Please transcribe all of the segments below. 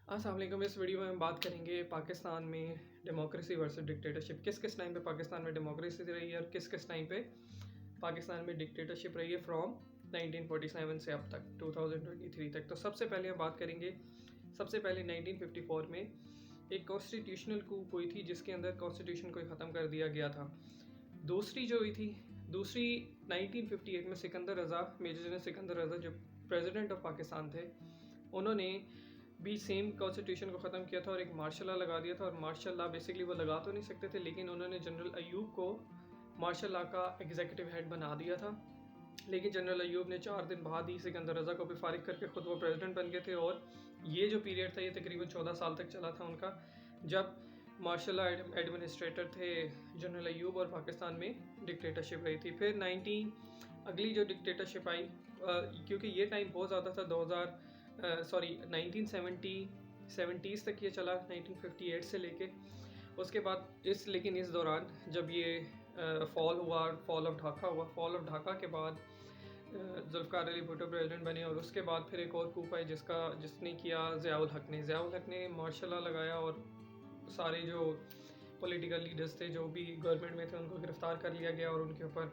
अस्सलाम वालेकुम। इस वीडियो में हम बात करेंगे पाकिस्तान में डेमोक्रेसी वर्सेस डिक्टेटरशिप। किस किस टाइम पे पाकिस्तान में डेमोक्रेसी रही है और किस किस टाइम पे पाकिस्तान में डिक्टेटरशिप रही है फ्रॉम 1947 से अब तक 2023 तक। तो सबसे पहले हम बात करेंगे, सबसे पहले 1954 में एक कॉन्स्टिट्यूशनल कूप हुई थी जिसके अंदर कॉन्स्टिट्यूशन को ख़त्म कर दिया गया था। दूसरी जो हुई थी, दूसरी 1958 में सिकंदर रज़ा, मेजर जनरल सिकंदर रज़ा जो प्रेसिडेंट ऑफ पाकिस्तान थे, उन्होंने भी सेम कॉन्स्टिट्यूशन को ख़त्म किया था और एक मार्शल लॉ लगा दिया था। और मार्शल लॉ बेसिकली वो लगा तो नहीं सकते थे, लेकिन उन्होंने जनरल अयूब को मार्शल लॉ का एग्जीक्यूटिव हेड बना दिया था। लेकिन जनरल अयूब ने 4 दिन बाद ही सिकंदर रज़ा को भी फारिग करके ख़ुद वो प्रेसिडेंट बन गए थे। और ये जो पीरियड था ये तकरीबन 14 साल तक चला था उनका, जब मार्शल लॉ एडमिनिस्ट्रेटर थे जनरल अयूब और पाकिस्तान में डिक्टेटरशिप रही थी। फिर अगली जो डिक्टेटरशिप आई, क्योंकि ये टाइम बहुत ज़्यादा था, 1970s तक ये चला, 1958 से लेके उसके बाद लेकिन इस दौरान जब ये फॉल ऑफ ढाका के बाद जुल्फ़िकार अली भुट्टो प्रेसिडेंट बने और उसके बाद फिर एक और कूप आई जिसने किया ज़ियाउल हक ने मार्शल लॉ लगाया और सारे जो पॉलिटिकल लीडर्स थे जो भी गवर्नमेंट में थे उनको गिरफ़्तार कर लिया गया और उनके ऊपर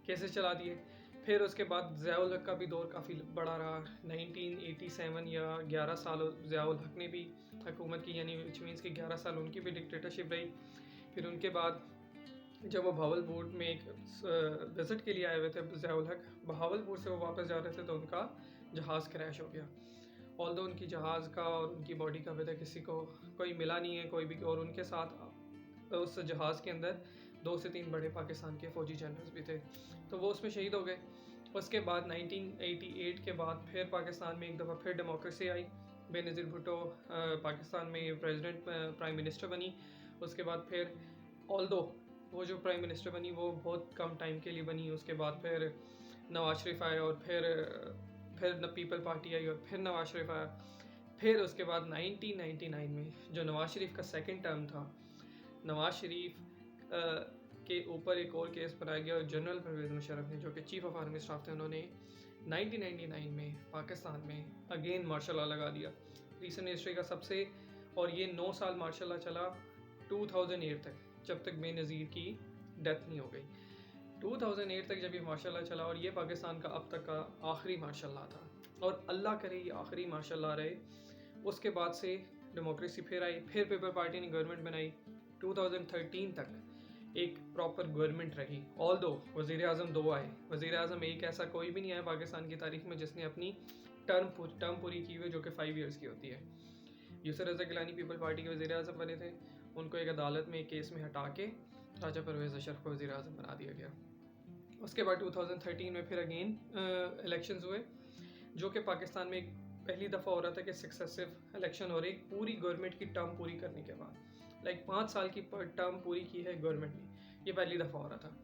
केसेस चला दिए। फिर उसके बाद ज़ियाउल हक का भी दौर काफ़ी बड़ा रहा, 1987 या 11 साल ज़ियाउल हक ने भी हुकूमत की, यानी विच मीन्स कि 11 साल उनकी भी डिक्टेटरशिप रही। फिर उनके बाद जब वो बहावलपुर में एक विज़िट के लिए आए हुए थे ज़ियाउल हक, बहावलपुर से वो वापस जा रहे थे तो उनका जहाज़ क्रैश हो गया। ऑल्दो उनकी जहाज़ का और उनकी बॉडी का अभी तक किसी को कोई मिला नहीं है, कोई भी। और उनके साथ उस जहाज़ के अंदर 2 से 3 बड़े पाकिस्तान के फ़ौजी जनरल्स भी थे, तो वो उसमें शहीद हो गए। उसके बाद 1988 के बाद फिर पाकिस्तान में एक दफ़ा फिर डेमोक्रेसी आई, बेनज़ीर भुट्टो पाकिस्तान में प्रेसिडेंट प्राइम मिनिस्टर बनी। उसके बाद फिर ऑल्दो वो जो प्राइम मिनिस्टर बनी वो बहुत कम टाइम के लिए बनी, उसके बाद फिर नवाज शरीफ आए और फिर पीपल पार्टी आई और फिर नवाज शरीफ आया। फिर उसके बाद 1999 में जो नवाज शरीफ का सेकंड टर्म था, नवाज शरीफ के ऊपर एक और केस बनाया गया और जनरल परवेज़ मुशर्रफ ने, जो कि चीफ ऑफ आर्मी स्टाफ थे, उन्होंने 1999 में पाकिस्तान में अगेन मार्शल लॉ लगा दिया, रिसेंट हिस्ट्री का सबसे। और ये 9 साल मार्शल लॉ चला 2008 तक, जब तक बेनज़ीर की डेथ नहीं हो गई। 2008 तक जब ये मार्शल लॉ चला और ये पाकिस्तान का अब तक का आखिरी मार्शल लॉ था, और अल्लाह करे ये आखिरी मार्शल लॉ रहे। उसके बाद से डेमोक्रेसी फिर आई, फिर पीपल पार्टी ने गवर्नमेंट बनाई। 2013 तक एक प्रॉपर गवर्नमेंट रही, ऑल्दो वज़ीर आज़म 2 आए। वज़ीर आज़म एक ऐसा कोई भी नहीं आया पाकिस्तान की तारीख में जिसने अपनी टर्म पूरी की हुई, जो कि 5 ईयर्स की होती है। यूसुफ रज़ा गिलानी पीपल पार्टी के वज़ीर आज़म बने थे, उनको एक अदालत में एक केस में हटा के राजा परवेज़ अशरफ को वज़ीर आज़म बना दिया गया। उसके बाद 2013 में फिर अगेन इलेक्शंस हुए, जो कि पाकिस्तान में पहली दफ़ा हो रहा था कि सक्सेसिव इलेक्शन और एक पूरी गवर्नमेंट की टर्म पूरी करने के बाद, 5 साल की टर्म पूरी की है गवर्नमेंट ने, ये पहली दफ़ा हो रहा था।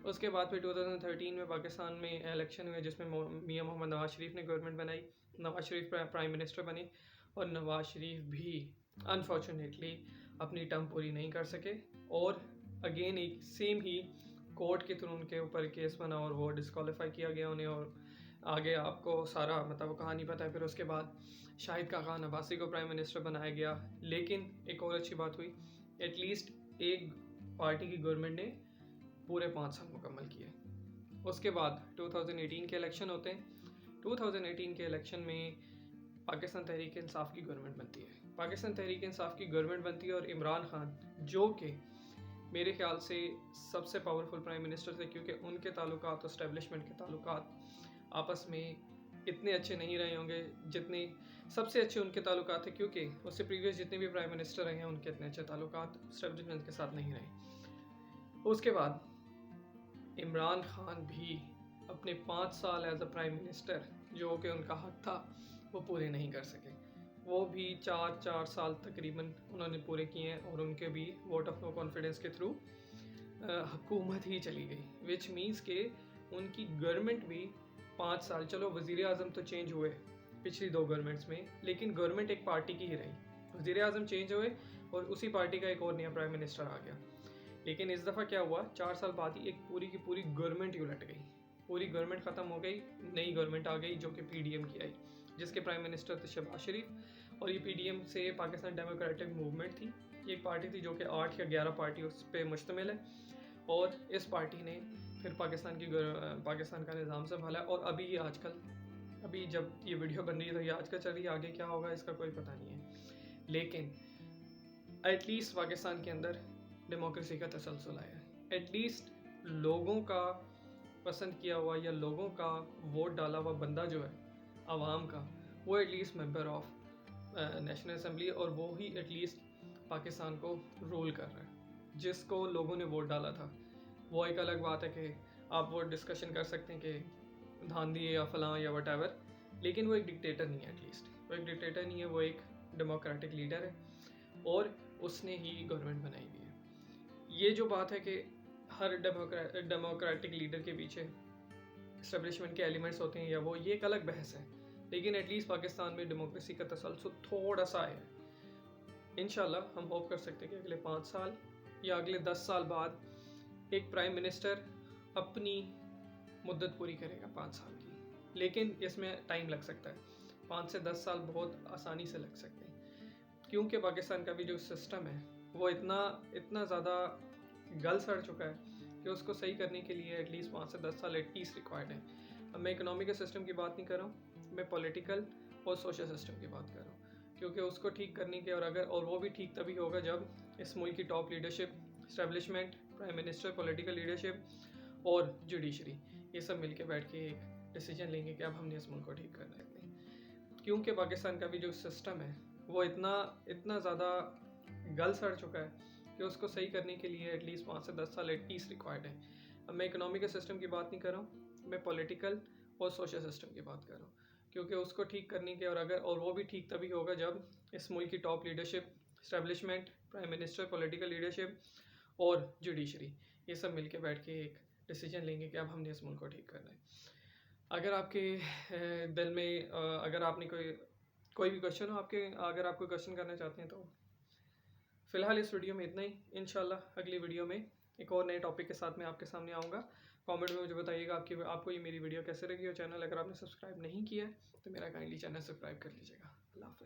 उसके बाद फिर 2013 में पाकिस्तान में इलेक्शन हुए जिसमें मियां मोहम्मद नवाज शरीफ ने गवर्नमेंट बनाई, नवाज शरीफ प्राइम मिनिस्टर बने। और नवाज शरीफ भी अनफॉर्चुनेटली अपनी टर्म पूरी नहीं कर सके और अगेन एक सेम ही कोर्ट के थ्रू उनके ऊपर केस बना और वो डिस्क्वालीफाई किया गया उन्हें। और आगे आपको सारा कहानी पता है। फिर उसके बाद शाहिद खाकान अब्बासी को प्राइम मिनिस्टर बनाया गया। लेकिन एक और अच्छी बात हुई, एटलीस्ट एक पार्टी की गवर्नमेंट ने पूरे 5 साल मुकम्मल किए। उसके बाद 2018 के इलेक्शन होते हैं। 2018 के इलेक्शन में पाकिस्तान तहरीक इंसाफ की गवर्नमेंट बनती है। पाकिस्तान तहरीक इंसाफ की गवर्नमेंट बनती है और इमरान खान, जो कि मेरे ख्याल से सबसे पावरफुल प्राइम मिनिस्टर थे, क्योंकि उनके ताल्लुकात और इस्टेब्लिशमेंट के ताल्लुकात आपस में इतने अच्छे नहीं रहे होंगे जितने सबसे अच्छे उनके ताल्लुकात थे, क्योंकि उससे प्रीवियस जितने भी प्राइम मिनिस्टर रहे हैं उनके इतने अच्छे ताल्लुकात इस्टेब्लिशमेंट के साथ नहीं रहे। उसके बाद इमरान खान भी अपने 5 साल एज अ प्राइम मिनिस्टर, जो कि उनका हक था, वो पूरे नहीं कर सके। वो भी 4 साल तकरीबन उन्होंने पूरे किए हैं और उनके भी वोट ऑफ नो कॉन्फिडेंस के थ्रू हुकूमत ही चली गई, विच मीन्स के उनकी गवर्नमेंट भी 5 साल, चलो वज़ीर आज़म तो चेंज हुए पिछली 2 गवर्नमेंट्स में, लेकिन गवर्नमेंट एक पार्टी की ही रही। वज़ीर आज़म चेंज हुए और उसी पार्टी का एक और नया प्राइम मिनिस्टर आ गया। लेकिन इस दफ़ा क्या हुआ, 4 साल बाद ही एक पूरी की पूरी गवर्नमेंट ही उलट गई, पूरी गवर्नमेंट ख़त्म हो गई, नई गवर्नमेंट आ गई जो कि PDM की आई, जिसके प्राइम मिनिस्टर थे शहबाज शरीफ और ये PDM से पाकिस्तान डेमोक्रेटिक मूवमेंट थी। ये एक पार्टी थी जो कि 8 या 11 पार्टी उस पर मुश्तमिल है, और इस पार्टी ने फिर पाकिस्तान का निज़ाम संभाला। और अभी जब ये वीडियो बन रही है तो ये आजकल चल रही है, आगे क्या होगा इसका कोई पता नहीं है, लेकिन एटलीस्ट पाकिस्तान के अंदर डेमोक्रेसी का तसलसल आया है। एटलीस्ट लोगों का पसंद किया हुआ या लोगों का वोट डाला हुआ बंदा जो है आवाम का, वो at least member of national assembly, और वो ही एटलीस्ट पाकिस्तान को रूल कर रहा है, जिसको लोगों ने वोट डाला था। वो एक अलग बात है कि आप वो डिस्कशन कर सकते हैं कि धांधी या फलां या वट, लेकिन वो एक डिक्टेटर नहीं है। एटलीस्ट वो एक डिक्टेटर नहीं है, वो एक डेमोक्रेटिक लीडर है, और उसने ही गवर्नमेंट बनाई हुई है। ये जो बात है कि हर डेमोक्रेटिक लीडर के पीछे एस्टेब्लिशमेंट के एलिमेंट्स होते हैं या वो, ये एक अलग बहस है, लेकिन एटलीस्ट पाकिस्तान में डेमोक्रेसी का तसलसल थोड़ा सा है। इंशाल्लाह हम होप कर सकते हैं कि अगले 5 साल या अगले 10 साल बाद एक प्राइम मिनिस्टर अपनी मुद्दत पूरी करेगा 5 साल की, लेकिन इसमें टाइम लग सकता है। 5 से 10 साल बहुत आसानी से लग सकते हैं, क्योंकि पाकिस्तान का भी जो सिस्टम है वो इतना ज़्यादा गल सड़ चुका है कि उसको सही करने के लिए एटलीस्ट 5 से 10 साल एटलीस्ट रिक्वायर्ड है। अब मैं इकोनॉमिकल सिस्टम की बात नहीं कर रहा हूँ, मैं पॉलिटिकल और सोशल सिस्टम की बात कर रहा हूँ, क्योंकि उसको ठीक करने के और वो भी ठीक तभी होगा जब इस मुल्क की top leadership, establishment, prime minister, political leadership और जुडिशरी ये सब मिलके बैठ के एक डिसीजन लेंगे कि अब हमने इस मुल्क को ठीक करना है। क्योंकि पाकिस्तान का भी जो सिस्टम है वो इतना ज़्यादा गल सड़ चुका है कि उसको सही करने के लिए एटलीस्ट 5 से 10 साल एटलीस्ट रिक्वायर्ड है। अब मैं इकोनॉमिकल सिस्टम की बात नहीं कर रहा हूँ, मैं पॉलिटिकल और सोशल सिस्टम की बात कर रहा हूँ, क्योंकि उसको ठीक करने के और वो भी ठीक तभी होगा जब इस मुल्क की top leadership, establishment, prime minister, political leadership और जुडिशरी ये सब मिलके बैठ के एक डिसीजन लेंगे कि अब हमने इस मुल्क को ठीक करना है। अगर आपके दिल में अगर आपने कोई भी क्वेश्चन हो अगर आप कोई क्वेश्चन करना चाहते हैं तो फ़िलहाल इस वीडियो में इतना ही। इंशाल्लाह अगली वीडियो में एक और नए टॉपिक के साथ मैं आपके सामने आऊँगा। कमेंट में मुझे बताइएगा आपको ये मेरी वीडियो कैसे लगी, और चैनल अगर आपने सब्सक्राइब नहीं किया है तो मेरा काइंडली चैनल सब्सक्राइब कर लीजिएगा। अल्लाह हाफ़िज़।